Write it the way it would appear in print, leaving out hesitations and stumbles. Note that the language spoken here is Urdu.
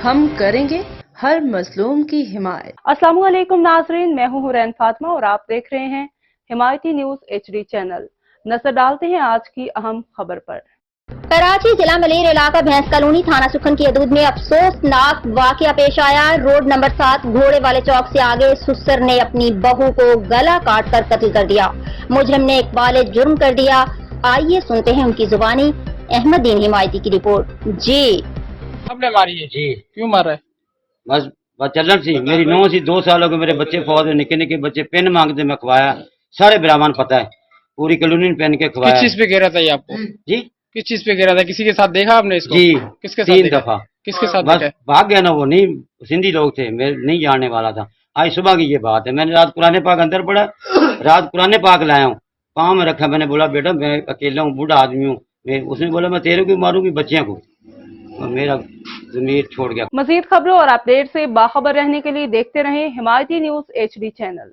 ہم کریں گے ہر مظلوم کی حمایت۔ السلام علیکم ناظرین، میں ہوں حورین فاطمہ اور آپ دیکھ رہے ہیں حمایتی نیوز HD چینل۔ نظر ڈالتے ہیں آج کی اہم خبر پر۔ کراچی ضلع ملیر علاقہ بھینس کالونی تھانہ سکھن کی حدود میں افسوسناک واقعہ پیش آیا۔ روڈ نمبر 7 گھوڑے والے چوک سے آگے سسر نے اپنی بہو کو گلا کاٹ کر قتل کر دیا۔ مجرم نے اقبال جرم کر دیا۔ آئیے سنتے ہیں ان کی زبانی۔ احمد دین حمایتی کی رپورٹ۔ جی ہم نے ماری ہے جی کیوں مار رہا ہے؟ بس چلن سی میری نو سی 2 سالوں کے میرے بچے فوت نکے نکے بچے پن مانگتے میں کھوایا، سارے براہمن پتہ ہے، پوری کالونی نے پن کے کھوایا۔ کس چیز پہ گرا تھا یہ آپ کو؟ جی کس چیز پہ گرا تھا؟ کسی کے ساتھ دیکھا آپ نے اس کو؟ جی کس کے ساتھ 3 دیکھا؟ دفعہ کس کے ساتھ بس دیکھا؟ بھاگ گیا نا، وہ نہیں سندھی لوگ تھے، میں نہیں جاننے والا تھا۔ آج صبح کی یہ بات ہے، میں نے رات قرآن پاک اندر پڑھا، رات قرآن پاک لایا ہوں، پاؤں میں رکھا، میں نے بولا بیٹا میں اکیلا ہوں، بوڑھا آدمی ہوں، اس نے بولا میں تیرے کو ماروں گی بچیاں کو، میرا ضمیر چھوڑ گیا۔ مزید خبروں اور اپڈیٹ سے باخبر رہنے کے لیے دیکھتے رہیں حمایتی نیوز HD چینل۔